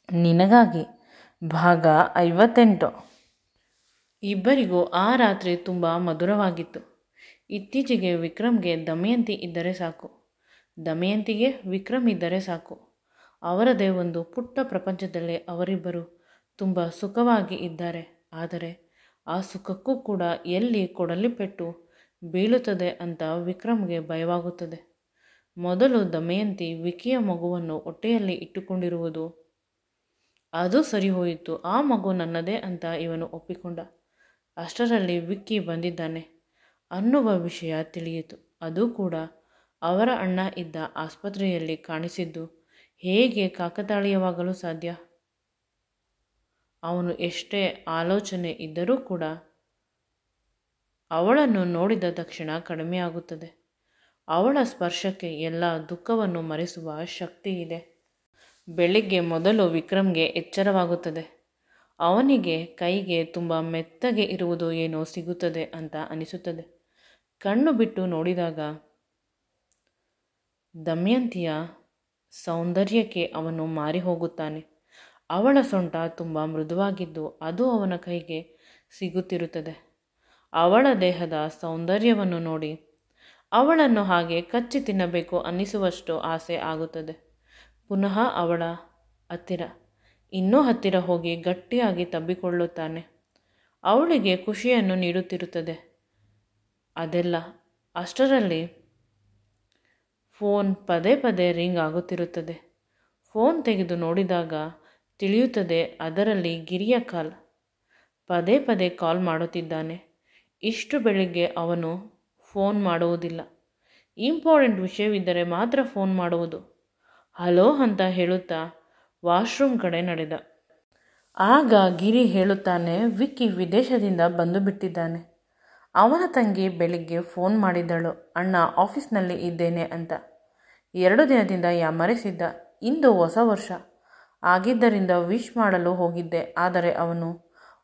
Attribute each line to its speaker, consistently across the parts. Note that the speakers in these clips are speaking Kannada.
Speaker 1: ನಿನಗಾಗಿ ಭಾಗ 58. ಇಬ್ಬರಿಗೂ ಆ ರಾತ್ರಿ ತುಂಬ ಮಧುರವಾಗಿತ್ತು. ಇತ್ತೀಚೆಗೆ ವಿಕ್ರಮ್ಗೆ ದಮಯಂತಿ ಇದ್ದರೆ ಸಾಕು, ದಮಯಂತಿಗೆ ವಿಕ್ರಮ್ ಇದ್ದರೆ ಸಾಕು. ಅವರದೇ ಒಂದು ಪುಟ್ಟ ಪ್ರಪಂಚದಲ್ಲೇ ಅವರಿಬ್ಬರು ತುಂಬ ಸುಖವಾಗಿ ಇದ್ದಾರೆ. ಆದರೆ ಆ ಸುಖಕ್ಕೂ ಕೂಡ ಎಲ್ಲಿ ಕೊಡಲಿ ಪೆಟ್ಟು ಬೀಳುತ್ತದೆ ಅಂತ ವಿಕ್ರಮ್ಗೆ ಭಯವಾಗುತ್ತದೆ. ಮೊದಲು ದಮಯಂತಿ ವಿಕಿಯ ಮಗುವನ್ನು ಹೊಟ್ಟೆಯಲ್ಲಿ ಇಟ್ಟುಕೊಂಡಿರುವುದು, ಅದು ಸರಿ ಹೋಯಿತು. ಆ ಮಗು ನನ್ನದೇ ಅಂತ ಇವನು ಒಪ್ಪಿಕೊಂಡ. ಅಷ್ಟರಲ್ಲಿ ವಿಕ್ಕಿ ಬಂದಿದ್ದಾನೆ ಅನ್ನುವ ವಿಷಯ ತಿಳಿಯಿತು. ಅದು ಕೂಡ ಅವರ ಅಣ್ಣ ಇದ್ದ ಆಸ್ಪತ್ರೆಯಲ್ಲಿ ಕಾಣಿಸಿದ್ದು ಹೇಗೆ ಕಾಕತಾಳೀಯವಾಗಲು ಸಾಧ್ಯ? ಅವನು ಎಷ್ಟೇ ಆಲೋಚನೆ ಇದ್ದರೂ ಕೂಡ ಅವಳನ್ನು ನೋಡಿದ ತಕ್ಷಣ ಕಡಿಮೆಯಾಗುತ್ತದೆ. ಅವಳ ಸ್ಪರ್ಶಕ್ಕೆ ಎಲ್ಲ ದುಃಖವನ್ನು ಮರೆಸುವ ಶಕ್ತಿ ಇದೆ. ಬೆಳಿಗ್ಗೆ ಮೊದಲು ವಿಕ್ರಮ್ಗೆ ಎಚ್ಚರವಾಗುತ್ತದೆ. ಅವನಿಗೆ ಕೈಗೆ ತುಂಬ ಮೆತ್ತಗೆ ಇರುವುದು ಏನೋ ಸಿಗುತ್ತದೆ ಅಂತ ಅನಿಸುತ್ತದೆ. ಕಣ್ಣು ಬಿಟ್ಟು ನೋಡಿದಾಗ ದಮಯಂತಿಯ ಸೌಂದರ್ಯಕ್ಕೆ ಅವನು ಮಾರಿ ಹೋಗುತ್ತಾನೆ. ಅವಳ ಸೊಂಟ ತುಂಬ ಮೃದುವಾಗಿದ್ದು ಅದು ಅವನ ಕೈಗೆ ಸಿಗುತ್ತಿರುತ್ತದೆ. ಅವಳ ದೇಹದ ಸೌಂದರ್ಯವನ್ನು ನೋಡಿ ಅವಳನ್ನು ಹಾಗೆ ಕಚ್ಚಿ ತಿನ್ನಬೇಕು ಅನ್ನಿಸುವಷ್ಟು ಆಸೆ ಆಗುತ್ತದೆ. ಪುನಃ ಅವಳ ಹತ್ತಿರ, ಇನ್ನೂ ಹತ್ತಿರ ಹೋಗಿ ಗಟ್ಟಿಯಾಗಿ ತಬ್ಬಿಕೊಳ್ಳುತ್ತಾನೆ. ಅವಳಿಗೆ ಖುಷಿಯನ್ನು ನೀಡುತ್ತಿರುತ್ತದೆ ಅದೆಲ್ಲ. ಅಷ್ಟರಲ್ಲಿ ಫೋನ್ ಪದೇ ಪದೇ ರಿಂಗ್ ಆಗುತ್ತಿರುತ್ತದೆ. ಫೋನ್ ತೆಗೆದು ನೋಡಿದಾಗ ತಿಳಿಯುತ್ತದೆ ಅದರಲ್ಲಿ ಗಿರಿಯ ಕಾಲ್. ಪದೇ ಪದೇ ಕಾಲ್ ಮಾಡುತ್ತಿದ್ದಾನೆ. ಇಷ್ಟು ಬೆಳಿಗ್ಗೆ ಅವನು ಫೋನ್ ಮಾಡುವುದಿಲ್ಲ. ಇಂಪಾರ್ಟೆಂಟ್ ವಿಷಯವಿದ್ದರೆ ಮಾತ್ರ ಫೋನ್ ಮಾಡುವುದು. ಹಲೋ ಅಂತ ಹೇಳುತ್ತಾ ವಾಶ್ರೂಮ್ ಕಡೆ ನಡೆದ. ಆಗ ಗಿರಿ ಹೇಳುತ್ತಾನೆ, ವಿಕ್ಕಿ ವಿದೇಶದಿಂದ ಬಂದು ಬಿಟ್ಟಿದ್ದಾನೆ. ಅವನ ತಂಗಿ ಬೆಳಿಗ್ಗೆ ಫೋನ್ ಮಾಡಿದ್ದಳು, ಅಣ್ಣ ಆಫೀಸ್ನಲ್ಲಿ ಇದ್ದೇನೆ ಅಂತ. 2 ದಿನದಿಂದ ಯಾಮರಿಸಿದ್ದ. ಇಂದು ಹೊಸ ವರ್ಷ ಆಗಿದ್ದರಿಂದ ವಿಶ್ ಮಾಡಲು ಹೋಗಿದ್ದೆ, ಆದರೆ ಅವನು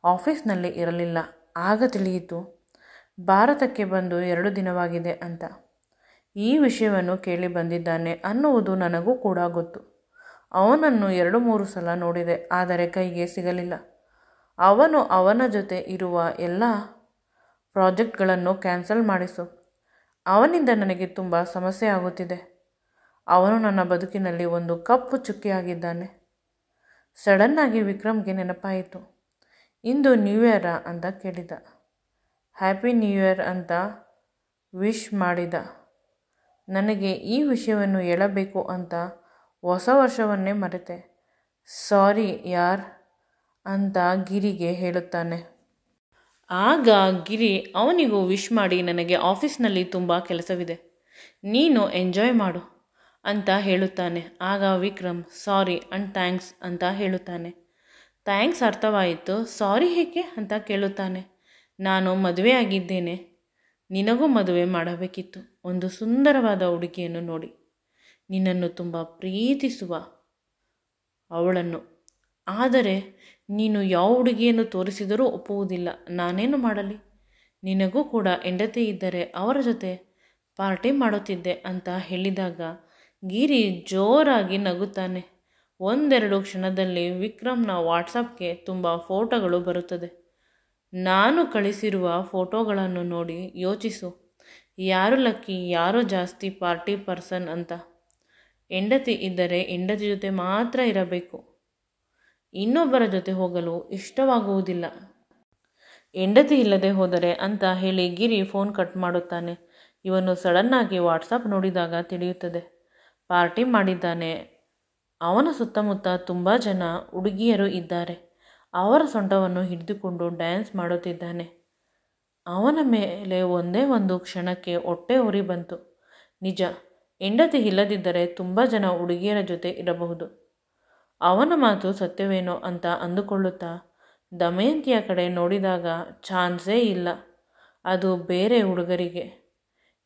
Speaker 1: ಆಫೀಸ್ನಲ್ಲಿ ಇರಲಿಲ್ಲ. ಆಗ ತಿಳಿಯಿತು ಭಾರತಕ್ಕೆ ಬಂದು 2 ದಿನವಾಗಿದೆ ಅಂತ. ಈ ವಿಷಯವನ್ನು ಕೇಳಿ ಬಂದಿದ್ದಾನೆ ಅನ್ನುವುದು ನನಗೂ ಕೂಡ ಗೊತ್ತು. ಅವನನ್ನು 2-3 ಸಲ ನೋಡಿದೆ, ಆದರೆ ಕೈಗೆ ಸಿಗಲಿಲ್ಲ. ಅವನು ಅವನ ಜೊತೆ ಇರುವ ಎಲ್ಲ ಪ್ರಾಜೆಕ್ಟ್ಗಳನ್ನು ಕ್ಯಾನ್ಸಲ್ ಮಾಡಿಸು. ಅವನಿಂದ ನನಗೆ ತುಂಬ ಸಮಸ್ಯೆ ಆಗುತ್ತಿದೆ. ಅವನು ನನ್ನ ಬದುಕಿನಲ್ಲಿ ಒಂದು ಕಪ್ಪು ಚುಕ್ಕಿಯಾಗಿದ್ದಾನೆ. ಸಡನ್ನಾಗಿ ವಿಕ್ರಮ್ಗೆ ನೆನಪಾಯಿತು. ಇಂದು ನ್ಯೂ ಇಯರಾ ಅಂತ ಕೇಳಿದ. ಹ್ಯಾಪಿ ನ್ಯೂ ಇಯರ್ ಅಂತ ವಿಶ್ ಮಾಡಿದ. ನನಗೆ ಈ ವಿಷಯವನ್ನು ಹೇಳಬೇಕು ಅಂತ ಹೊಸ ವರ್ಷವನ್ನೇ ಮರೆತೆ. ಸಾರಿ ಯಾರ್ ಅಂತ ಗಿರಿಗೆ ಹೇಳುತ್ತಾನೆ. ಆಗ ಗಿರಿ ಅವನಿಗೂ ವಿಶ್ ಮಾಡಿ, ನನಗೆ ಆಫೀಸ್ನಲ್ಲಿ ತುಂಬ ಕೆಲಸವಿದೆ, ನೀನು ಎಂಜಾಯ್ ಮಾಡು ಅಂತ ಹೇಳುತ್ತಾನೆ. ಆಗ ವಿಕ್ರಮ್ ಸಾರಿ ಅಂಡ್ ಥ್ಯಾಂಕ್ಸ್ ಅಂತ ಹೇಳುತ್ತಾನೆ. ಥ್ಯಾಂಕ್ಸ್ ಅರ್ಥವಾಯಿತು, ಸಾರಿ ಏಕೆ ಅಂತ ಕೇಳುತ್ತಾನೆ. ನಾನು ಮದುವೆಯಾಗಿದ್ದೇನೆ, ನಿನಗೂ ಮದುವೆ ಮಾಡಬೇಕಿತ್ತು. ಒಂದು ಸುಂದರವಾದ ಹುಡುಗಿಯನ್ನು ನೋಡಿ, ನಿನ್ನನ್ನು ತುಂಬ ಪ್ರೀತಿಸುವ ಅವಳನ್ನು. ಆದರೆ ನೀನು ಯಾವ ಹುಡುಗಿಯನ್ನು ತೋರಿಸಿದರೂ ಒಪ್ಪುವುದಿಲ್ಲ. ನಾನೇನು ಮಾಡಲಿ? ನಿನಗೂ ಕೂಡ ಹೆಂಡತಿ ಇದ್ದರೆ ಅವರ ಜೊತೆ ಪಾರ್ಟಿ ಮಾಡುತ್ತಿದ್ದೆ ಅಂತ ಹೇಳಿದಾಗ ಗಿರಿ ಜೋರಾಗಿ ನಗುತ್ತಾನೆ. 1-2 ಕ್ಷಣದಲ್ಲಿ ವಿಕ್ರಮ್ನ ವಾಟ್ಸಪ್ಗೆ ತುಂಬ ಫೋಟೋಗಳು ಬರುತ್ತದೆ. ನಾನು ಕಳಿಸಿರುವ ಫೋಟೋಗಳನ್ನು ನೋಡಿ ಯೋಚಿಸು, ಯಾರು ಲಕ್ಕಿ, ಯಾರು ಜಾಸ್ತಿ ಪಾರ್ಟಿ ಪರ್ಸನ್ ಅಂತ. ಹೆಂಡತಿ ಇದ್ದರೆ ಹೆಂಡತಿ ಜೊತೆ ಮಾತ್ರ ಇರಬೇಕು, ಇನ್ನೊಬ್ಬರ ಜೊತೆ ಹೋಗಲು ಇಷ್ಟವಾಗುವುದಿಲ್ಲ. ಹೆಂಡತಿ ಇಲ್ಲದೆ ಹೋದರೆ ಅಂತ ಹೇಳಿ ಗಿರಿ ಫೋನ್ ಕಟ್ ಮಾಡುತ್ತಾನೆ. ಇವನು ಸಡನ್ನಾಗಿ ವಾಟ್ಸಪ್ ನೋಡಿದಾಗ ತಿಳಿಯುತ್ತದೆ ಪಾರ್ಟಿ ಮಾಡಿದ್ದಾನೆ. ಅವನ ಸುತ್ತಮುತ್ತ ತುಂಬ ಜನ ಹುಡುಗಿಯರು ಇದ್ದಾರೆ. ಅವರ ಸೊಂಟವನ್ನು ಹಿಡಿದುಕೊಂಡು ಡ್ಯಾನ್ಸ್ ಮಾಡುತ್ತಿದ್ದಾನೆ. ಅವನ ಮೇಲೆ ಒಂದೇ ಒಂದು ಕ್ಷಣಕ್ಕೆ ಹೊಟ್ಟೆ ಉರಿ ಬಂತು. ನಿಜ, ಹೆಂಡತಿ ಇಲ್ಲದಿದ್ದರೆ ತುಂಬ ಜನ ಹುಡುಗಿಯರ ಜೊತೆ ಇರಬಹುದು. ಅವನ ಮಾತು ಸತ್ಯವೇನೋ ಅಂತ ಅಂದುಕೊಳ್ಳುತ್ತಾ ದಮಯಂತಿಯ ಕಡೆ ನೋಡಿದಾಗ ಚಾನ್ಸೇ ಇಲ್ಲ, ಅದು ಬೇರೆ ಹುಡುಗರಿಗೆ.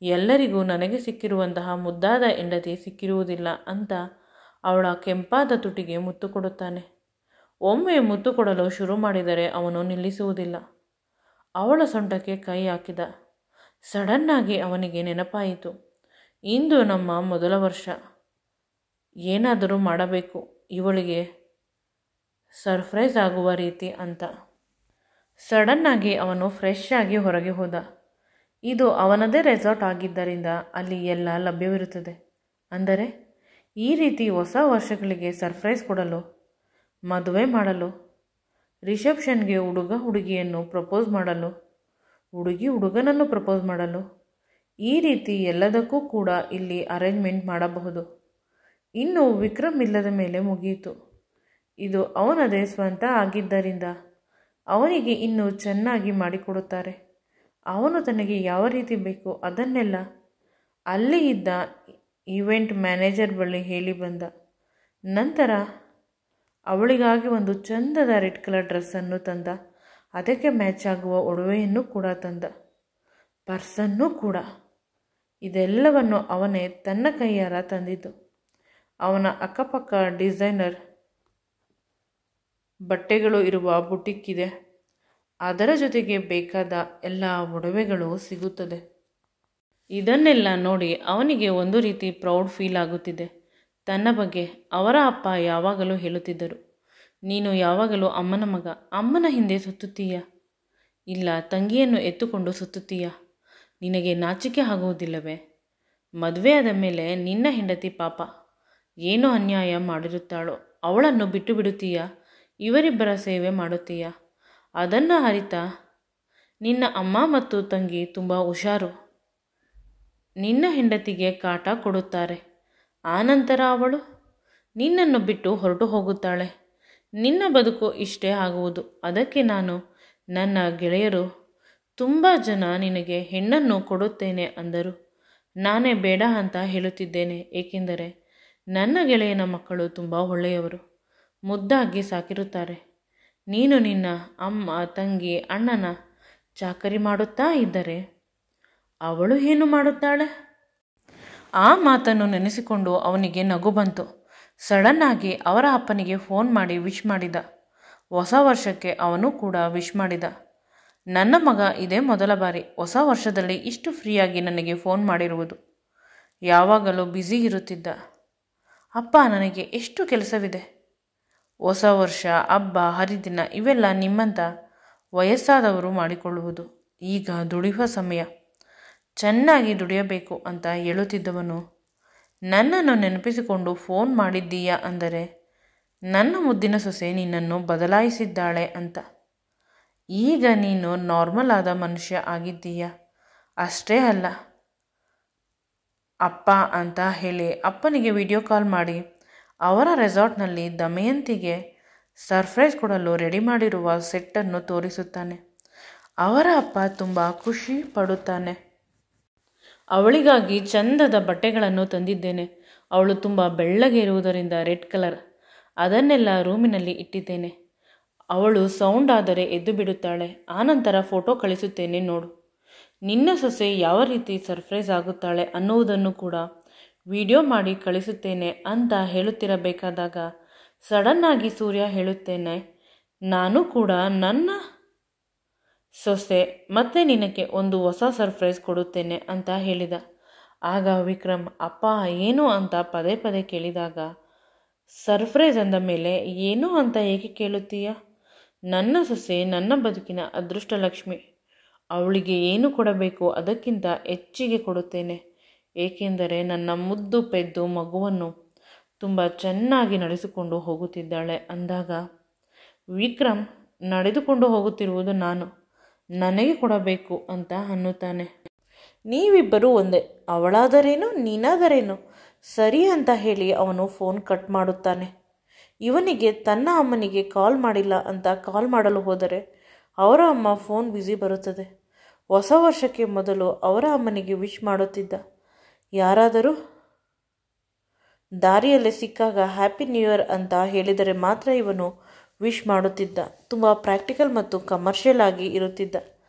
Speaker 1: ಎಲ್ಲರಿಗೂ ನನಗೆ ಸಿಕ್ಕಿರುವಂತಹ ಮುದ್ದಾದ ಹೆಂಡತಿ ಸಿಕ್ಕಿರುವುದಿಲ್ಲ ಅಂತ ಅವಳ ಕೆಂಪಾದ ತುಟಿಗೆ ಮುತ್ತು ಕೊಡುತ್ತಾನೆ. ಒಮ್ಮೆ ಮುತ್ತು ಕೊಡಲು ಶುರು ಮಾಡಿದರೆ ಅವನು ನಿಲ್ಲಿಸುವುದಿಲ್ಲ. ಅವಳ ಸೊಂಟಕ್ಕೆ ಕೈ ಹಾಕಿದ. ಸಡನ್ನಾಗಿ ಅವನಿಗೆ ನೆನಪಾಯಿತು, ಇಂದು ನಮ್ಮ ಮೊದಲ ವರ್ಷ, ಏನಾದರೂ ಮಾಡಬೇಕು, ಇವಳಿಗೆ ಸರ್ಪ್ರೈಸ್ ಆಗುವ ರೀತಿ ಅಂತ. ಸಡನ್ನಾಗಿ ಅವನು ಫ್ರೆಶ್ ಆಗಿ ಹೊರಗೆ ಹೋದ. ಇದು ಅವನದೇ ರೆಸಾರ್ಟ್ ಆಗಿದ್ದರಿಂದ ಅಲ್ಲಿ ಎಲ್ಲ ಲಭ್ಯವಿರುತ್ತದೆ. ಅಂದರೆ ಈ ರೀತಿ ಹೊಸ ವರ್ಷಗಳಿಗೆ ಸರ್ಪ್ರೈಸ್ ಕೊಡಲು, ಮದುವೆ ಮಾಡಲು, ರಿಸೆಪ್ಷನ್ಗೆ ಹುಡುಗ ಹುಡುಗಿಯನ್ನು ಪ್ರಪೋಸ್ ಮಾಡಲು, ಹುಡುಗಿ ಹುಡುಗನನ್ನು ಪ್ರಪೋಸ್ ಮಾಡಲು, ಈ ರೀತಿ ಎಲ್ಲದಕ್ಕೂ ಕೂಡ ಇಲ್ಲಿ ಅರೇಂಜ್ಮೆಂಟ್ ಮಾಡಬಹುದು. ಇನ್ನು ವಿಕ್ರಮ್ ಇಲ್ಲದ ಮೇಲೆ ಮುಗಿಯಿತು. ಇದು ಅವನದೇ ಸ್ವಂತ ಆಗಿದ್ದರಿಂದ ಅವನಿಗೆ ಇನ್ನೂ ಚೆನ್ನಾಗಿ ಮಾಡಿಕೊಡುತ್ತಾರೆ. ಅವನು ತನಗೆ ಯಾವ ರೀತಿ ಬೇಕು ಅದನ್ನೆಲ್ಲ ಅಲ್ಲಿ ಇದ್ದ ಈವೆಂಟ್ ಮ್ಯಾನೇಜರ್ ಬಳಿ ಹೇಳಿ ಬಂದ. ನಂತರ ಅವಳಿಗಾಗಿ ಒಂದು ಚಂದದ ರೆಡ್ ಕಲರ್ ಡ್ರೆಸ್ಸನ್ನು ತಂದ. ಅದಕ್ಕೆ ಮ್ಯಾಚ್ ಆಗುವ ಒಡವೆಯನ್ನು ಕೂಡ ತಂದ, ಪರ್ಸನ್ನು ಕೂಡ. ಇದೆಲ್ಲವನ್ನು ಅವನೇ ತನ್ನ ಕೈಯಾರ ತಂದಿದ್ದು. ಅವನ ಅಕ್ಕಪಕ್ಕ ಡಿಸೈನರ್ ಬಟ್ಟೆಗಳು ಇರುವ ಬುಟಿಕ್ ಇದೆ. ಅದರ ಜೊತೆಗೆ ಬೇಕಾದ ಎಲ್ಲ ಒಡವೆಗಳು ಸಿಗುತ್ತದೆ. ಇದನ್ನೆಲ್ಲ ನೋಡಿ ಅವನಿಗೆ ಒಂದು ರೀತಿ ಪ್ರೌಡ್ ಫೀಲ್ ಆಗುತ್ತಿದೆ ತನ್ನ ಬಗ್ಗೆ. ಅವರ ಅಪ್ಪ ಯಾವಾಗಲೂ ಹೇಳುತ್ತಿದ್ದರು, ನೀನು ಯಾವಾಗಲೂ ಅಮ್ಮನ ಮಗ, ಅಮ್ಮನ ಹಿಂದೆ ಸುತ್ತುತ್ತೀಯ, ಇಲ್ಲ ತಂಗಿಯನ್ನು ಎತ್ತುಕೊಂಡು ಸುತ್ತುತ್ತೀಯ, ನಿನಗೆ ನಾಚಿಕೆ ಆಗುವುದಿಲ್ಲವೇ? ಮದುವೆ ಆದ ಮೇಲೆ ನಿನ್ನ ಹೆಂಡತಿ ಪಾಪ ಏನೋ ಅನ್ಯಾಯ ಮಾಡಿರುತ್ತಾಳೋ, ಅವಳನ್ನು ಬಿಟ್ಟು ಬಿಡುತ್ತೀಯ, ಇವರಿಬ್ಬರ ಸೇವೆ ಮಾಡುತ್ತೀಯ. ಅದನ್ನು ಅರಿತ ನಿನ್ನ ಅಮ್ಮ ಮತ್ತು ತಂಗಿ ತುಂಬ ಹುಷಾರು, ನಿನ್ನ ಹೆಂಡತಿಗೆ ಕಾಟ ಕೊಡುತ್ತಾರೆ. ಆನಂತರ ಅವಳು ನಿನ್ನನ್ನು ಬಿಟ್ಟು ಹೊರಟು ಹೋಗುತ್ತಾಳೆ. ನಿನ್ನ ಬದುಕು ಇಷ್ಟೇ ಆಗುವುದು. ಅದಕ್ಕೆ ನಾನು, ನನ್ನ ಗೆಳೆಯರು ತುಂಬ ಜನ ನಿನಗೆ ಹೆಣ್ಣನ್ನು ಕೊಡುತ್ತೇನೆ ಅಂದರು. ನಾನೇ ಬೇಡ ಅಂತ ಹೇಳುತ್ತಿದ್ದೇನೆ. ಏಕೆಂದರೆ ನನ್ನ ಗೆಳೆಯನ ಮಕ್ಕಳು ತುಂಬ ಒಳ್ಳೆಯವರು, ಮುದ್ದಾಗಿ ಸಾಕಿರುತ್ತಾರೆ. ನೀನು ನಿನ್ನ ಅಮ್ಮ, ತಂಗಿ, ಅಣ್ಣನ ಚಾಕರಿ ಮಾಡುತ್ತಾ ಇದ್ದರೆ ಅವಳು ಏನು ಮಾಡುತ್ತಾಳೆ? ಆ ಮಾತನ್ನು ನೆನೆಸಿಕೊಂಡು ಅವನಿಗೆ ನಗು ಬಂತು. ಸಡನ್ನಾಗಿ ಅವರ ಅಪ್ಪನಿಗೆ ಫೋನ್ ಮಾಡಿ ವಿಶ್ ಮಾಡಿದ. ಹೊಸ ವರ್ಷಕ್ಕೆ ಅವನು ಕೂಡ ವಿಶ್ ಮಾಡಿದ. ನನ್ನ ಮಗ ಇದೇ ಮೊದಲ ಬಾರಿ ಹೊಸ ವರ್ಷದಲ್ಲಿ ಇಷ್ಟು ಫ್ರೀಯಾಗಿ ನನಗೆ ಫೋನ್ ಮಾಡಿರುವುದು. ಯಾವಾಗಲೂ ಬ್ಯುಸಿ ಇರುತ್ತಿದ್ದ. ಅಪ್ಪ, ನನಗೆ ಎಷ್ಟು ಕೆಲಸವಿದೆ. ಹೊಸ ವರ್ಷ, ಹಬ್ಬ, ಹರಿದಿನ ಇವೆಲ್ಲ ನಿಮ್ಮಂಥ ವಯಸ್ಸಾದವರು ಮಾಡಿಕೊಳ್ಳುವುದು. ಈಗ ದುಡಿಯುವ ಸಮಯ, ಚೆನ್ನಾಗಿ ದುಡಿಯಬೇಕು ಅಂತ ಹೇಳುತ್ತಿದ್ದವನು ನನ್ನನ್ನು ನೆನಪಿಸಿಕೊಂಡು ಫೋನ್ ಮಾಡಿದ್ದೀಯಾ ಅಂದರೆ ನನ್ನ ಮುದ್ದಿನ ಸೊಸೆ ನಿನ್ನನ್ನು ಬದಲಾಯಿಸಿದ್ದಾಳೆ ಅಂತ. ಈಗ ನೀನು ನಾರ್ಮಲ್ ಆದ ಮನುಷ್ಯ ಆಗಿದ್ದೀಯಾ. ಅಷ್ಟೇ ಅಲ್ಲ, ಅಪ್ಪ ಅಂತ ಹೇಳಿ ಅಪ್ಪನಿಗೆ ವಿಡಿಯೋ ಕಾಲ್ ಮಾಡಿ ಅವರ ರೆಸಾರ್ಟ್ನಲ್ಲಿ ದಮಯಂತಿಗೆ ಸರ್ಪ್ರೈಸ್ ಕೊಡಲು ರೆಡಿ ಮಾಡಿರುವ ಸೆಟ್ಟನ್ನು ತೋರಿಸುತ್ತಾನೆ. ಅವರ ಅಪ್ಪ ತುಂಬ ಖುಷಿ ಪಡುತ್ತಾನೆ. ಅವಳಿಗಾಗಿ ಚಂದದ ಬಟ್ಟೆಗಳನ್ನು ತಂದಿದ್ದೇನೆ. ಅವಳು ತುಂಬ ಬೆಳ್ಳಗೆ ಇರುವುದರಿಂದ ರೆಡ್ ಕಲರ್, ಅದನ್ನೆಲ್ಲ ರೂಮಿನಲ್ಲಿ ಇಟ್ಟಿದ್ದೇನೆ. ಅವಳು ಸೌಂಡ್ ಆದರೆ ಎದ್ದು ಬಿಡುತ್ತಾಳೆ. ಆನಂತರ ಫೋಟೋ ಕಳಿಸುತ್ತೇನೆ ನೋಡು. ನಿನ್ನ ಸೊಸೆ ಯಾವ ರೀತಿ ಸರ್ಪ್ರೈಸ್ ಆಗುತ್ತಾಳೆ ಅನ್ನುವುದನ್ನು ಕೂಡ ವಿಡಿಯೋ ಮಾಡಿ ಕಳಿಸುತ್ತೇನೆ ಅಂತ ಹೇಳುತ್ತಿರಬೇಕಾದಾಗ ಸಡನ್ನಾಗಿ ಸೂರ್ಯ ಹೇಳುತ್ತೇನೆ, ನಾನು ಕೂಡ ನನ್ನ ಸೊಸೆ ಮತ್ತೆ ನಿನಗೆ ಒಂದು ಹೊಸ ಸರ್ಪ್ರೈಸ್ ಕೊಡುತ್ತೇನೆ ಅಂತ ಹೇಳಿದ. ಆಗ ವಿಕ್ರಮ್, ಅಪ್ಪ ಏನು ಅಂತ ಪದೇ ಪದೇ ಕೇಳಿದಾಗ, ಸರ್ಪ್ರೈಸ್ ಅಂದ ಮೇಲೆ ಏನು ಅಂತ ಏಕೆ ಕೇಳುತ್ತೀಯ? ನನ್ನ ಸೊಸೆ ನನ್ನ ಬದುಕಿನ ಅದೃಷ್ಟ ಲಕ್ಷ್ಮಿ. ಅವಳಿಗೆ ಏನು ಕೊಡಬೇಕು ಅದಕ್ಕಿಂತ ಹೆಚ್ಚಿಗೆ ಕೊಡುತ್ತೇನೆ. ಏಕೆಂದರೆ ನನ್ನ ಮುದ್ದು ಪೆದ್ದು ಮಗುವನ್ನು ತುಂಬ ಚೆನ್ನಾಗಿ ನಡೆಸಿಕೊಂಡು ಹೋಗುತ್ತಿದ್ದಾಳೆ ಅಂದಾಗ ವಿಕ್ರಮ್, ನಡೆದುಕೊಂಡು ಹೋಗುತ್ತಿರುವುದು ನಾನು, ನನಗೆ ಕೊಡಬೇಕು ಅಂತ ಅನ್ನುತ್ತಾನೆ. ನೀವಿಬ್ಬರೂ ಒಂದೇ, ಅವಳಾದರೇನು ನೀನಾದರೇನು ಸರಿ ಅಂತ ಹೇಳಿ ಅವನು ಫೋನ್ ಕಟ್ ಮಾಡುತ್ತಾನೆ. ಇವನಿಗೆ ತನ್ನ ಅಮ್ಮನಿಗೆ ಕಾಲ್ ಮಾಡಿಲ್ಲ ಅಂತ ಕಾಲ್ ಮಾಡಲು ಹೋದರೆ ಅವರ ಅಮ್ಮ ಫೋನ್ ಬ್ಯುಸಿ ಬರುತ್ತದೆ. ಹೊಸ ವರ್ಷಕ್ಕೆ ಮೊದಲು ಅವರ ಅಮ್ಮನಿಗೆ ವಿಶ್ ಮಾಡುತ್ತಿದ್ದ. ಯಾರಾದರೂ ದಾರಿಯಲ್ಲೇ ಸಿಕ್ಕಾಗ ಹ್ಯಾಪಿ ನ್ಯೂ ಇಯರ್ ಅಂತ ಹೇಳಿದರೆ ಮಾತ್ರ ಇವನು ವಿಶ್ ಮಾಡುತ್ತಿದ್ದ. ತುಂಬ ಪ್ರಾಕ್ಟಿಕಲ್ ಮತ್ತು ಕಮರ್ಷಿಯಲ್ ಆಗಿ ಇರುತ್ತಿದ್ದ.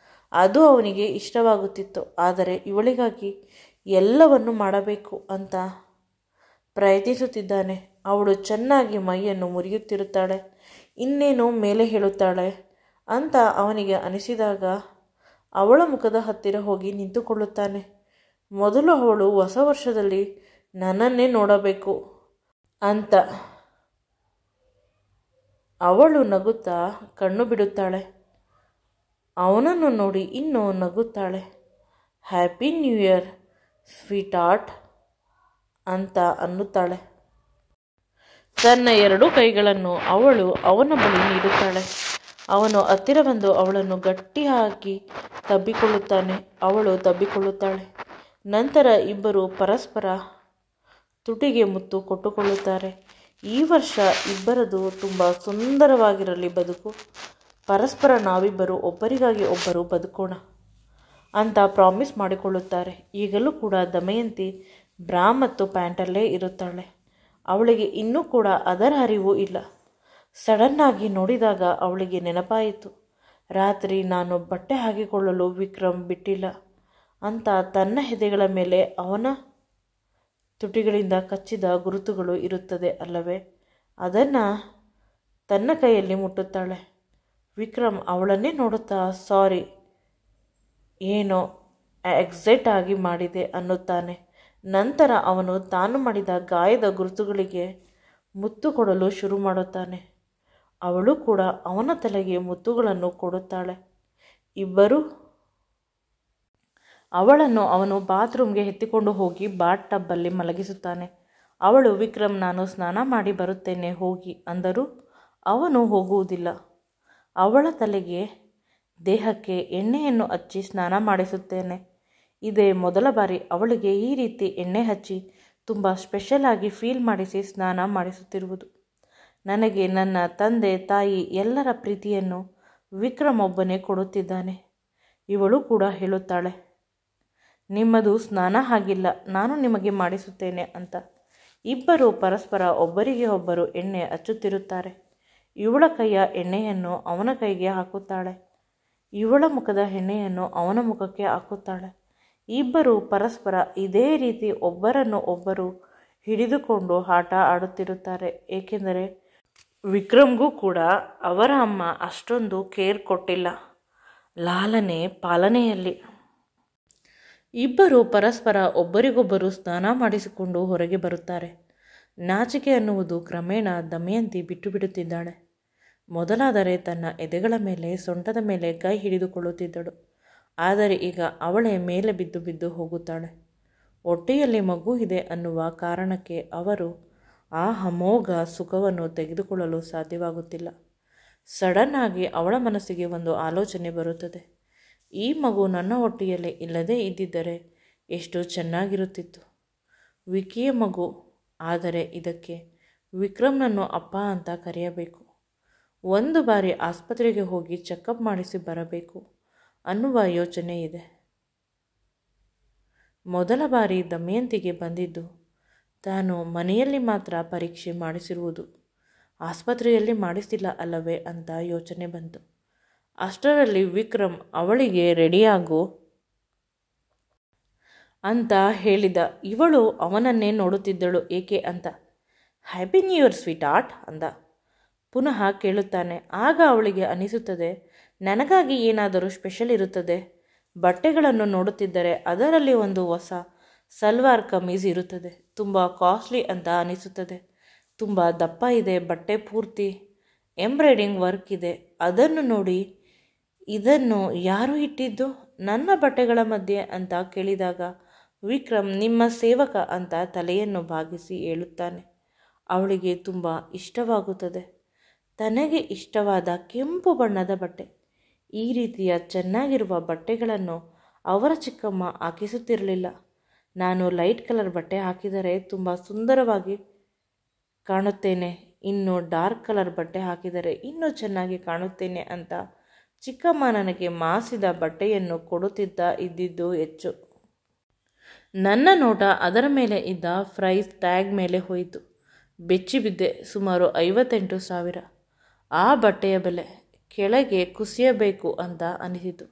Speaker 1: ಅದು ಅವನಿಗೆ ಇಷ್ಟವಾಗುತ್ತಿತ್ತು. ಆದರೆ ಇವಳಿಗಾಗಿ ಎಲ್ಲವನ್ನು ಮಾಡಬೇಕು ಅಂತ ಪ್ರಯತ್ನಿಸುತ್ತಿದ್ದಾನೆ. ಅವಳು ಚೆನ್ನಾಗಿ ಮೈಯನ್ನು ಮುರಿಯುತ್ತಿರುತ್ತಾಳೆ, ಇನ್ನೇನು ಮೇಲೆ ಹೇಳುತ್ತಾಳೆ ಅಂತ ಅವನಿಗೆ ಅನಿಸಿದಾಗ ಅವಳ ಮುಖದ ಹತ್ತಿರ ಹೋಗಿ ನಿಂತುಕೊಳ್ಳುತ್ತಾನೆ. ಮೊದಲು ಅವಳು ಹೊಸ ವರ್ಷದಲ್ಲಿ ನನ್ನನ್ನೇ ನೋಡಬೇಕು ಅಂತ ಅವಳು ನಗುತ್ತಾ ಕಣ್ಣು ಬಿಡುತ್ತಾಳೆ. ಅವನನ್ನು ನೋಡಿ ಇನ್ನೂ ನಗುತ್ತಾಳೆ. Happy new year sweetheart ಅಂತ ಅನ್ನುತ್ತಾಳೆ. ತನ್ನ 2 ಕೈಗಳನ್ನು ಅವಳು ಅವನ ಬಳಿ ನೀಡುತ್ತಾಳೆ. ಅವನು ಹತ್ತಿರ ಬಂದು ಅವಳನ್ನು ಗಟ್ಟಿಯಾಗಿ ತಬ್ಬಿಕೊಳ್ಳುತ್ತಾನೆ. ಅವಳು ತಬ್ಬಿಕೊಳ್ಳುತ್ತಾಳೆ. ನಂತರ ಇಬ್ಬರು ಪರಸ್ಪರ ತುಟಿಗೆ ಮುತ್ತು ಕೊಟ್ಟುಕೊಳ್ಳುತ್ತಾರೆ. ಈ ವರ್ಷ ಇಬ್ಬರದು ತುಂಬ ಸುಂದರವಾಗಿರಲಿ ಬದುಕು. ಪರಸ್ಪರ ನಾವಿಬ್ಬರು ಒಬ್ಬರಿಗಾಗಿ ಒಬ್ಬರು ಬದುಕೋಣ ಅಂತ ಪ್ರಾಮಿಸ್ ಮಾಡಿಕೊಳ್ಳುತ್ತಾರೆ. ಈಗಲೂ ಕೂಡ ದಮಯಂತಿ ಬ್ರಾ ಮತ್ತು ಪ್ಯಾಂಟಲ್ಲೇ ಇರುತ್ತಾಳೆ. ಅವಳಿಗೆ ಇನ್ನೂ ಕೂಡ ಅದರ ಅರಿವು ಇಲ್ಲ. ಸಡನ್ನಾಗಿ ನೋಡಿದಾಗ ಅವಳಿಗೆ ನೆನಪಾಯಿತು. ರಾತ್ರಿ ನಾನು ಬಟ್ಟೆ ಹಾಕಿಕೊಳ್ಳಲು ವಿಕ್ರಮ್ ಬಿಟ್ಟಿಲ್ಲ ಅಂತ ತನ್ನ ಎದೆಗಳ ಮೇಲೆ ಅವನ ತುಟಿಗಳಿಂದ ಕಚ್ಚಿದ ಗುರುತುಗಳು ಇರುತ್ತದೆ ಅಲ್ಲವೇ? ಅದನ್ನು ತನ್ನ ಕೈಯಲ್ಲಿ ಮುಟ್ಟುತ್ತಾಳೆ. ವಿಕ್ರಮ್ ಅವಳನ್ನೇ ನೋಡುತ್ತಾ ಸಾರಿ, ಏನೋ ಎಕ್ಸೈಟ್ ಆಗಿ ಮಾಡಿದೆ ಅನ್ನುತ್ತಾನೆ. ನಂತರ ಅವನು ತಾನು ಮಾಡಿದ ಗಾಯದ ಗುರುತುಗಳಿಗೆ ಮುತ್ತು ಕೊಡಲು ಶುರು ಮಾಡುತ್ತಾನೆ. ಅವಳು ಕೂಡ ಅವನ ತಲೆಗೆ ಮುತ್ತುಗಳನ್ನು ಕೊಡುತ್ತಾಳೆ. ಇಬ್ಬರು ಅವಳನ್ನು ಅವನು ಬಾತ್ರೂಮ್ಗೆ ಎತ್ತಿಕೊಂಡು ಹೋಗಿ ಬಾತ್ ಟಬ್ಬಲ್ಲಿ ಮಲಗಿಸುತ್ತಾನೆ. ಅವಳು ವಿಕ್ರಮ್ ನಾನು ಸ್ನಾನ ಮಾಡಿ ಬರುತ್ತೇನೆ ಹೋಗಿ ಅಂದರೂ ಅವನು ಹೋಗುವುದಿಲ್ಲ. ಅವಳ ತಲೆಗೆ ದೇಹಕ್ಕೆ ಎಣ್ಣೆಯನ್ನು ಹಚ್ಚಿ ಸ್ನಾನ ಮಾಡಿಸುತ್ತೇನೆ. ಇದೇ ಮೊದಲ ಬಾರಿ ಅವಳಿಗೆ ಈ ರೀತಿ ಎಣ್ಣೆ ಹಚ್ಚಿ ತುಂಬ ಸ್ಪೆಷಲ್ ಆಗಿ ಫೀಲ್ ಮಾಡಿಸಿ ಸ್ನಾನ ಮಾಡಿಸುತ್ತಿರುವುದು. ನನಗೆ ನನ್ನ ತಂದೆ ತಾಯಿ ಎಲ್ಲರ ಪ್ರೀತಿಯನ್ನು ವಿಕ್ರಮ್ ಒಬ್ಬನೇ ಕೊಡುತ್ತಿದ್ದಾನೆ. ಇವಳು ಕೂಡ ಹೇಳುತ್ತಾಳೆ, ನಿಮ್ಮದು ಸ್ನಾನ ಆಗಿಲ್ಲ, ನಾನು ನಿಮಗೆ ಮಾಡಿಸುತ್ತೇನೆ ಅಂತ. ಇಬ್ಬರು ಪರಸ್ಪರ ಒಬ್ಬರಿಗೆ ಒಬ್ಬರು ಎಣ್ಣೆ ಹಚ್ಚುತ್ತಿರುತ್ತಾರೆ. ಇವಳ ಕೈಯ ಎಣ್ಣೆಯನ್ನು ಅವನ ಕೈಗೆ ಹಾಕುತ್ತಾಳೆ. ಇವಳ ಮುಖದ ಎಣ್ಣೆಯನ್ನು ಅವನ ಮುಖಕ್ಕೆ ಹಾಕುತ್ತಾಳೆ. ಇಬ್ಬರು ಪರಸ್ಪರ ಇದೇ ರೀತಿ ಒಬ್ಬರನ್ನು ಒಬ್ಬರು ಹಿಡಿದುಕೊಂಡು ಆಟ ಆಡುತ್ತಿರುತ್ತಾರೆ. ಏಕೆಂದರೆ ವಿಕ್ರಮ್ಗೂ ಕೂಡ ಅವರ ಅಮ್ಮ ಅಷ್ಟೊಂದು ಕೇರ್ ಕೊಟ್ಟಿಲ್ಲ ಲಾಲನೆ ಪಾಲನೆಯಲ್ಲಿ. ಇಬ್ಬರು ಪರಸ್ಪರ ಒಬ್ಬರಿಗೊಬ್ಬರು ಸ್ನಾನ ಮಾಡಿಸಿಕೊಂಡು ಹೊರಗೆ ಬರುತ್ತಾರೆ. ನಾಚಿಕೆ ಅನ್ನುವುದು ಕ್ರಮೇಣ ದಮಯಂತಿ ಬಿಟ್ಟು ಬಿಡುತ್ತಿದ್ದಾಳೆ. ಮೊದಲಾದರೆ ತನ್ನ ಎದೆಗಳ ಮೇಲೆ ಸೊಂಟದ ಮೇಲೆ ಕೈ ಹಿಡಿದುಕೊಳ್ಳುತ್ತಿದ್ದಳು. ಆದರೆ ಈಗ ಅವಳೇ ಮೇಲೆ ಬಿದ್ದು ಬಿದ್ದು ಹೋಗುತ್ತಾಳೆ. ಹೊಟ್ಟೆಯಲ್ಲಿ ಮಗು ಇದೆ ಅನ್ನುವ ಕಾರಣಕ್ಕೆ ಅವರು ಆ ಅಮೋಘ ಸುಖವನ್ನು ತೆಗೆದುಕೊಳ್ಳಲು ಸಾಧ್ಯವಾಗುತ್ತಿಲ್ಲ. ಸಡನ್ ಆಗಿ ಅವಳ ಮನಸ್ಸಿಗೆ ಒಂದು ಆಲೋಚನೆ ಬರುತ್ತದೆ. ಈ ಮಗು ನನ್ನ ಹೊಟ್ಟೆಯಲ್ಲಿ ಇಲ್ಲದೇ ಇದ್ದಿದ್ದರೆ ಎಷ್ಟು ಚೆನ್ನಾಗಿರುತ್ತಿತ್ತು. ವಿಕಿಯ ಮಗು, ಆದರೆ ಇದಕ್ಕೆ ವಿಕ್ರಮ್ನನ್ನು ಅಪ್ಪ ಅಂತ ಕರೆಯಬೇಕು. ಒಂದು ಬಾರಿ ಆಸ್ಪತ್ರೆಗೆ ಹೋಗಿ ಚೆಕಪ್ ಮಾಡಿಸಿ ಬರಬೇಕು ಅನ್ನುವ ಯೋಚನೆ ಇದೆ. ಮೊದಲ ಬಾರಿ ದಮಯಂತಿಗೆ ಬಂದಿದ್ದು ತಾನು ಮನೆಯಲ್ಲಿ ಮಾತ್ರ ಪರೀಕ್ಷೆ ಮಾಡಿಸಿರುವುದು, ಆಸ್ಪತ್ರೆಯಲ್ಲಿ ಮಾಡಿಸಿಲ್ಲ ಅಲ್ಲವೇ ಅಂತ ಯೋಚನೆ ಬಂತು. ಅಷ್ಟರಲ್ಲಿ ವಿಕ್ರಮ್ ಅವಳಿಗೆ ರೆಡಿಯಾಗು ಅಂತ ಹೇಳಿದ. ಇವಳು ಅವನನ್ನೇ ನೋಡುತ್ತಿದ್ದಳು. ಏಕೆ ಅಂತ. Happy new year sweet art ಅಂದ. ಪುನಃ ಕೇಳುತ್ತಾನೆ. ಆಗ ಅವಳಿಗೆ ಅನಿಸುತ್ತದೆ, ನನಗಾಗಿ ಏನಾದರೂ ಸ್ಪೆಷಲ್ ಇರುತ್ತದೆ. ಬಟ್ಟೆಗಳನ್ನು ನೋಡುತ್ತಿದ್ದರೆ ಅದರಲ್ಲಿ ಒಂದು ಹೊಸ ಸಲ್ವಾರ್ ಕಮೀಸ್ ಇರುತ್ತದೆ. ತುಂಬ ಕಾಸ್ಟ್ಲಿ ಅಂತ ಅನಿಸುತ್ತದೆ. ತುಂಬ ದಪ್ಪ ಇದೆ, ಬಟ್ಟೆ ಪೂರ್ತಿ ಎಂಬ್ರಾಯ್ಡಿಂಗ್ ವರ್ಕ್ ಇದೆ. ಅದನ್ನು ನೋಡಿ ಇದನ್ನು ಯಾರು ಇಟ್ಟಿದ್ದು ನನ್ನ ಬಟ್ಟೆಗಳ ಮಧ್ಯೆ ಅಂತ ಕೇಳಿದಾಗ ವಿಕ್ರಮ್ ನಿಮ್ಮ ಸೇವಕ ಅಂತ ತಲೆಯನ್ನು ಬಾಗಿಸಿ ಹೇಳುತ್ತಾನೆ. ಅವಳಿಗೆ ತುಂಬ ಇಷ್ಟವಾಗುತ್ತದೆ. ತನಗೆ ಇಷ್ಟವಾದ ಕೆಂಪು ಬಣ್ಣದ ಬಟ್ಟೆ. ಈ ರೀತಿಯ ಚೆನ್ನಾಗಿರುವ ಬಟ್ಟೆಗಳನ್ನು ಅವರ ಚಿಕ್ಕಮ್ಮ ಹಾಕಿಸುತ್ತಿರಲಿಲ್ಲ. ನಾನು ಲೈಟ್ ಕಲರ್ ಬಟ್ಟೆ ಹಾಕಿದರೆ ತುಂಬ ಸುಂದರವಾಗಿ ಕಾಣುತ್ತೇನೆ, ಇನ್ನು ಡಾರ್ಕ್ ಕಲರ್ ಬಟ್ಟೆ ಹಾಕಿದರೆ ಇನ್ನೂ ಚೆನ್ನಾಗಿ ಕಾಣುತ್ತೇನೆ ಅಂತ ಚಿಕ್ಕಮ್ಮ ನನಗೆ ಮಾಸಿದ ಬಟ್ಟೆಯನ್ನು ಕೊಡುತ್ತಿದ್ದ ಇದ್ದಿದ್ದು ಹೆಚ್ಚು. ನನ್ನ ನೋಟ ಅದರ ಮೇಲೆ ಇದ್ದ ಪ್ರೈಸ್ ಟ್ಯಾಗ್ ಮೇಲೆ ಹೋಯಿತು. ಬೆಚ್ಚಿಬಿದ್ದೆ. ಸುಮಾರು 58,000 ಆ ಬಟ್ಟೆಯ ಬೆಲೆ. ಕೆಳಗೆ ಕುಸಿಯಬೇಕು ಅಂತ ಅನಿಸಿತು.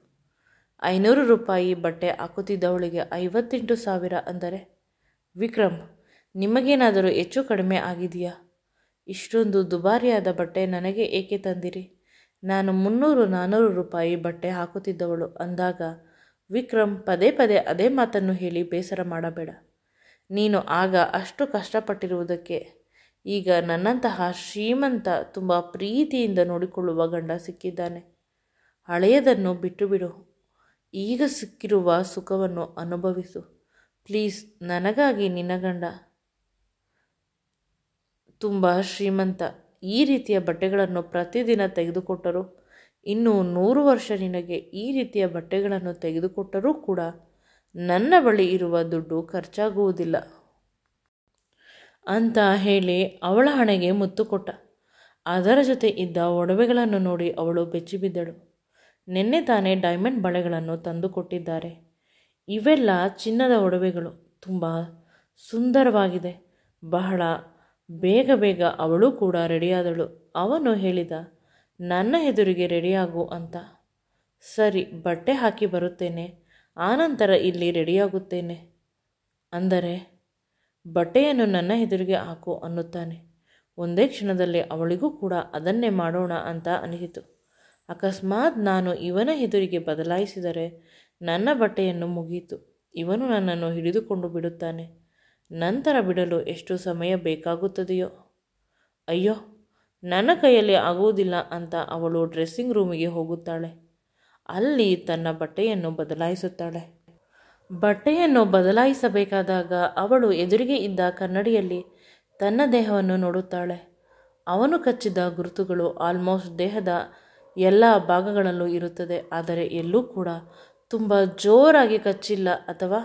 Speaker 1: 500 ರೂಪಾಯಿ ಬಟ್ಟೆ ಹಾಕುತ್ತಿದ್ದವಳಿಗೆ 58,000 ಅಂದರೆ, ವಿಕ್ರಮ್ ನಿಮಗೇನಾದರೂ ಹೆಚ್ಚು ಕಡಿಮೆ ಆಗಿದೆಯಾ? ಇಷ್ಟೊಂದು ದುಬಾರಿಯಾದ ಬಟ್ಟೆ ನನಗೆ ಏಕೆ ತಂದಿರಿ? ನಾನು 300-400 ರೂಪಾಯಿ ಬಟ್ಟೆ ಹಾಕುತ್ತಿದ್ದವಳು ಅಂದಾಗ ವಿಕ್ರಮ್ ಪದೇ ಪದೇ ಅದೇ ಮಾತನ್ನು ಹೇಳಿ ಬೇಸರ ಮಾಡಬೇಡ. ನೀನು ಆಗ ಅಷ್ಟು ಕಷ್ಟಪಟ್ಟಿರುವುದಕ್ಕೆ ಈಗ ನನ್ನಂತಹ ಶ್ರೀಮಂತ ತುಂಬ ಪ್ರೀತಿಯಿಂದ ನೋಡಿಕೊಳ್ಳುವ ಗಂಡ ಸಿಕ್ಕಿದ್ದಾನೆ. ಹಳೆಯದನ್ನು ಬಿಟ್ಟು ಬಿಡು. ಈಗ ಸಿಕ್ಕಿರುವ ಸುಖವನ್ನು ಅನುಭವಿಸು. ಪ್ಲೀಸ್, ನನಗಾಗಿ ನಿನ್ನ ಗಂಡ ತುಂಬ ಶ್ರೀಮಂತ. ಈ ರೀತಿಯ ಬಟ್ಟೆಗಳನ್ನು ಪ್ರತಿದಿನ ತೆಗೆದುಕೊಟ್ಟರು, ಇನ್ನು 100 ವರ್ಷ ನಿನಗೆ ಈ ರೀತಿಯ ಬಟ್ಟೆಗಳನ್ನು ತೆಗೆದುಕೊಟ್ಟರೂ ಕೂಡ ನನ್ನ ಬಳಿ ಇರುವ ದುಡ್ಡು ಖರ್ಚಾಗುವುದಿಲ್ಲ ಅಂತ ಹೇಳಿ ಅವಳ ಹಣೆಗೆ ಮುತ್ತು ಕೊಟ್ಟ. ಅದರ ಜೊತೆ ಇದ್ದ ಒಡವೆಗಳನ್ನು ನೋಡಿ ಅವಳು ಬೆಚ್ಚಿಬಿದ್ದಳು. ನಿನ್ನೆ ತಾನೇ ಡೈಮಂಡ್ ಬಳೆಗಳನ್ನು ತಂದು ಕೊಟ್ಟಿದ್ದಾರೆ. ಇವೆಲ್ಲ ಚಿನ್ನದ ಒಡವೆಗಳು, ತುಂಬ ಸುಂದರವಾಗಿದೆ. ಬಹಳ ಬೇಗ ಬೇಗ ಅವಳು ಕೂಡ ರೆಡಿಯಾದಳು. ಅವನು ಹೇಳಿದ, ನನ್ನ ಎದುರಿಗೆ ರೆಡಿಯಾಗು ಅಂತ. ಸರಿ, ಬಟ್ಟೆ ಹಾಕಿ ಬರುತ್ತೇನೆ, ಆನಂತರ ಇಲ್ಲಿ ರೆಡಿಯಾಗುತ್ತೇನೆ ಅಂದರೆ ಬಟ್ಟೆಯನ್ನು ನನ್ನ ಎದುರಿಗೆ ಹಾಕು ಅನ್ನುತ್ತಾನೆ. ಒಂದೇ ಕ್ಷಣದಲ್ಲಿ ಅವಳಿಗೂ ಕೂಡ ಅದನ್ನೇ ಮಾಡೋಣ ಅಂತ ಅನಿಸಿತು. ಅಕಸ್ಮಾತ್ ನಾನು ಇವನ ಎದುರಿಗೆ ಬದಲಾಯಿಸಿದರೆ ನನ್ನ ಬಟ್ಟೆಯನ್ನು ಮುಗಿಯಿತು. ಇವನು ನನ್ನನ್ನು ಹಿಡಿದುಕೊಂಡು ಬಿಡುತ್ತಾನೆ. ನಂತರ ಬಿಡಲು ಎಷ್ಟು ಸಮಯ ಬೇಕಾಗುತ್ತದೆಯೋ. ಅಯ್ಯೋ, ನನ್ನ ಕೈಯಲ್ಲಿ ಆಗುವುದಿಲ್ಲ ಅಂತ ಅವಳು ಡ್ರೆಸ್ಸಿಂಗ್ ರೂಮಿಗೆ ಹೋಗುತ್ತಾಳೆ. ಅಲ್ಲಿ ತನ್ನ ಬಟ್ಟೆಯನ್ನು ಬದಲಾಯಿಸುತ್ತಾಳೆ. ಬಟ್ಟೆಯನ್ನು ಬದಲಾಯಿಸಬೇಕಾದಾಗ ಅವಳು ಎದುರಿಗೆ ಇದ್ದ ಕನ್ನಡಿಯಲ್ಲಿ ತನ್ನ ದೇಹವನ್ನು ನೋಡುತ್ತಾಳೆ. ಅವನು ಕಚ್ಚಿದ ಗುರುತುಗಳು ಆಲ್ಮೋಸ್ಟ್ ದೇಹದ ಎಲ್ಲ ಭಾಗಗಳಲ್ಲೂ ಇರುತ್ತದೆ. ಆದರೆ ಎಲ್ಲೂ ಕೂಡ ತುಂಬ ಜೋರಾಗಿ ಕಚ್ಚಿಲ್ಲ, ಅಥವಾ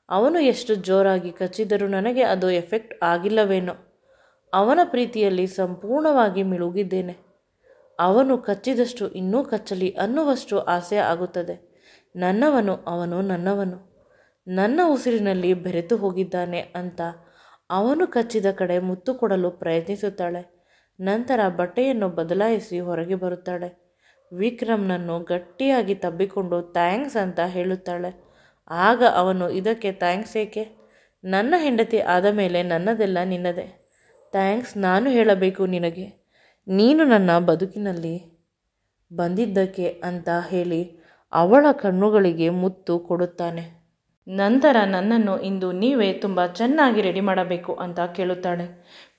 Speaker 1: ಅವನು ಎಷ್ಟು ಜೋರಾಗಿ ಕಚ್ಚಿದರೂ ನನಗೆ ಅದು ಎಫೆಕ್ಟ್ ಆಗಿಲ್ಲವೇನೋ. ಅವನ ಪ್ರೀತಿಯಲ್ಲಿ ಸಂಪೂರ್ಣವಾಗಿ ಮುಳುಗಿದ್ದೇನೆ. ಅವನು ಕಚ್ಚಿದಷ್ಟು ಇನ್ನೂ ಕಚ್ಚಲಿ ಅನ್ನುವಷ್ಟು ಆಸೆ ಆಗುತ್ತದೆ. ನನ್ನವನು, ಅವನು ನನ್ನವನು, ನನ್ನ ಉಸಿರಿನಲ್ಲಿ ಬೆರೆತು ಹೋಗಿದ್ದಾನೆ ಅಂತ ಅವನು ಕಚ್ಚಿದ ಕಡೆ ಮುತ್ತು ಕೊಡಲು ಪ್ರಯತ್ನಿಸುತ್ತಾಳೆ. ನಂತರ ಬಟ್ಟೆಯನ್ನು ಬದಲಾಯಿಸಿ ಹೊರಗೆ ಬರುತ್ತಾಳೆ. ವಿಕ್ರಮ್ನನ್ನು ಗಟ್ಟಿಯಾಗಿ ತಬ್ಬಿಕೊಂಡು ಥ್ಯಾಂಕ್ಸ್ ಅಂತ ಹೇಳುತ್ತಾಳೆ. ಆಗ ಅವನು, ಇದಕ್ಕೆ ಥ್ಯಾಂಕ್ಸ್ ಏಕೆ? ನನ್ನ ಹೆಂಡತಿ ಆದ ಮೇಲೆ ನನ್ನದೆಲ್ಲ ನಿನ್ನದೇ. ಥ್ಯಾಂಕ್ಸ್ ನಾನು ಹೇಳಬೇಕು ನಿನಗೆ, ನೀನು ನನ್ನ ಬದುಕಿನಲ್ಲಿ ಬಂದಿದ್ದಕ್ಕೆ ಅಂತ ಹೇಳಿ ಅವಳ ಕಣ್ಣುಗಳಿಗೆ ಮುತ್ತು ಕೊಡುತ್ತಾನೆ. ನಂತರ ನನ್ನನ್ನು ಇಂದು ನೀವೇ ತುಂಬ ಚೆನ್ನಾಗಿ ರೆಡಿ ಮಾಡಬೇಕು ಅಂತ ಕೇಳುತ್ತಾಳೆ.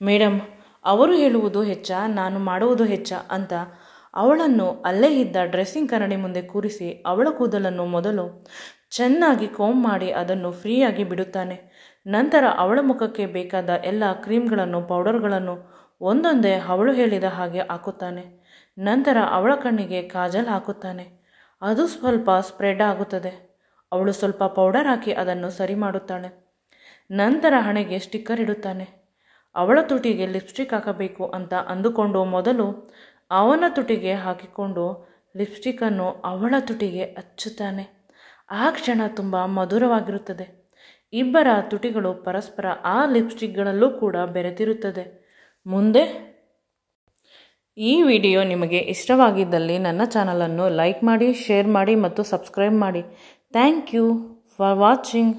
Speaker 1: ಮೇಡಮ್, ಅವರು ಹೇಳುವುದು ಹೆಚ್ಚ, ನಾನು ಮಾಡುವುದು ಹೆಚ್ಚ ಅಂತ ಅವಳನ್ನು ಅಲ್ಲೇ ಇದ್ದ ಡ್ರೆಸ್ಸಿಂಗ್ ಕನ್ನಡಿ ಮುಂದೆ ಕೂರಿಸಿ ಅವಳ ಕೂದಲನ್ನು ಮೊದಲು ಚೆನ್ನಾಗಿ ಕೋಂಬ್ ಮಾಡಿ ಅದನ್ನು ಫ್ರೀಯಾಗಿ ಬಿಡುತ್ತಾನೆ. ನಂತರ ಅವಳ ಮುಖಕ್ಕೆ ಬೇಕಾದ ಎಲ್ಲ ಕ್ರೀಮ್ಗಳನ್ನು, ಪೌಡರ್ಗಳನ್ನು ಒಂದೊಂದೇ ಅವಳು ಹೇಳಿದ ಹಾಗೆ ಹಾಕುತ್ತಾನೆ. ನಂತರ ಅವಳ ಕಣ್ಣಿಗೆ ಕಾಜಲ್ ಹಾಕುತ್ತಾನೆ. ಅದು ಸ್ವಲ್ಪ ಸ್ಪ್ರೆಡ್ ಆಗುತ್ತದೆ. ಅವಳು ಸ್ವಲ್ಪ ಪೌಡರ್ ಹಾಕಿ ಅದನ್ನು ಸರಿ ಮಾಡುತ್ತಾಳೆ. ನಂತರ ಹಣೆಗೆ ಸ್ಟಿಕ್ಕರ್ ಇಡುತ್ತಾನೆ. ಅವಳ ತುಟಿಗೆ ಲಿಪ್ಸ್ಟಿಕ್ ಹಾಕಬೇಕು ಅಂತ ಅಂದುಕೊಂಡು ಮೊದಲು ಅವನ ತುಟಿಗೆ ಹಾಕಿಕೊಂಡು ಲಿಪ್ಸ್ಟಿಕ್ಕನ್ನು ಅವಳ ತುಟಿಗೆ ಹಚ್ಚುತ್ತಾನೆ. ಆ ಕ್ಷಣ ತುಂಬ ಮಧುರವಾಗಿರುತ್ತದೆ. ಇಬ್ಬರ ತುಟಿಗಳು ಪರಸ್ಪರ ಆ ಲಿಪ್ಸ್ಟಿಕ್ಗಳಲ್ಲೂ ಕೂಡ ಬೆರೆತಿರುತ್ತದೆ. ಮುಂದೆ ಈ ವಿಡಿಯೋ ನಿಮಗೆ ಇಷ್ಟವಾಗಿದ್ದಲ್ಲಿ ನನ್ನ ಚಾನಲನ್ನು ಲೈಕ್ ಮಾಡಿ, ಶೇರ್ ಮಾಡಿ ಮತ್ತು ಸಬ್ಸ್ಕ್ರೈಬ್ ಮಾಡಿ. Thank you for watching.